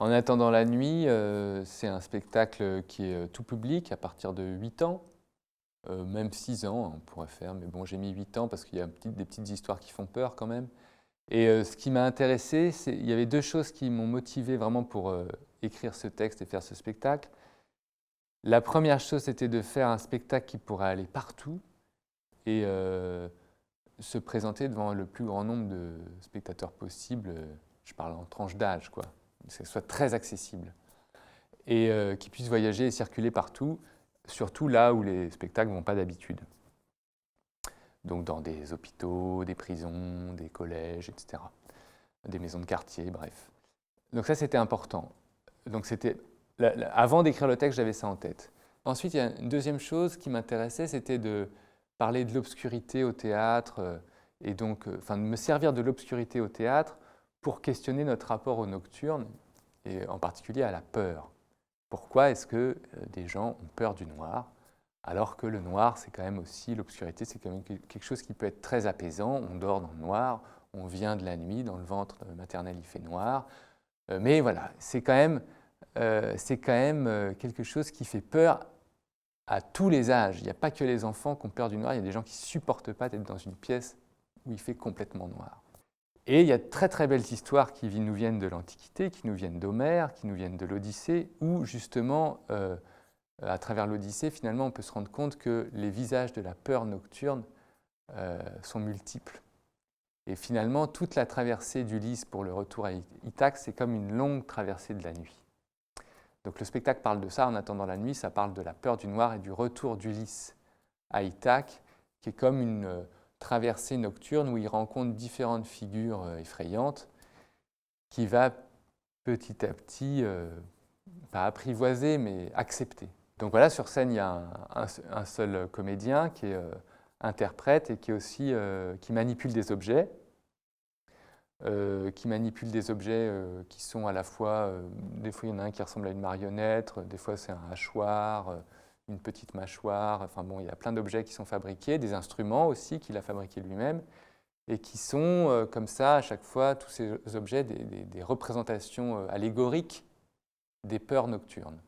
En attendant la nuit, c'est un spectacle qui est tout public à partir de 8 ans, même 6 ans on pourrait faire, mais bon j'ai mis 8 ans parce qu'il y a des petites histoires qui font peur quand même. Et ce qui m'a intéressé, il y avait deux choses qui m'ont motivé vraiment pour écrire ce texte et faire ce spectacle. La première chose, c'était de faire un spectacle qui pourrait aller partout et se présenter devant le plus grand nombre de spectateurs possible. Je parle en tranche d'âge, quoi. Que ce soit très accessible. Et qui puisse voyager et circuler partout, surtout là où les spectacles ne vont pas d'habitude. Donc dans des hôpitaux, des prisons, des collèges, etc. Des maisons de quartier, bref. Donc ça, c'était important. Donc avant d'écrire le texte, j'avais ça en tête. Ensuite, il y a une deuxième chose qui m'intéressait, c'était de parler de l'obscurité au théâtre, et donc de me servir de l'obscurité au théâtre pour questionner notre rapport au nocturne, et en particulier à la peur. Pourquoi est-ce que des gens ont peur du noir, alors que le noir, c'est quand même aussi, l'obscurité, c'est quand même quelque chose qui peut être très apaisant. On dort dans le noir, on vient de la nuit, dans le ventre maternel il fait noir. Mais voilà, c'est quand même quelque chose qui fait peur à tous les âges. Il n'y a pas que les enfants qui ont peur du noir, il y a des gens qui ne supportent pas d'être dans une pièce où il fait complètement noir. Et il y a de très très belles histoires qui nous viennent de l'Antiquité, qui nous viennent d'Homère, qui nous viennent de l'Odyssée, où justement, à travers l'Odyssée, finalement, on peut se rendre compte que les visages de la peur nocturne sont multiples. Et finalement, toute la traversée d'Ulysse pour le retour à Ithaque, c'est comme une longue traversée de la nuit. Donc le spectacle parle de ça, En attendant la nuit, ça parle de la peur du noir et du retour d'Ulysse à Ithaque, qui est comme une traversée nocturne où il rencontre différentes figures effrayantes, qui va petit à petit, pas apprivoiser, mais accepter. Donc voilà, sur scène, il y a un seul comédien qui est interprète et qui est aussi qui manipule des objets. Qui sont à la fois, des fois il y en a un qui ressemble à une marionnette, des fois c'est un hachoir, une petite mâchoire, enfin bon, il y a plein d'objets qui sont fabriqués, des instruments aussi qu'il a fabriqués lui-même, et qui sont comme ça, à chaque fois, tous ces objets, des représentations allégoriques des peurs nocturnes.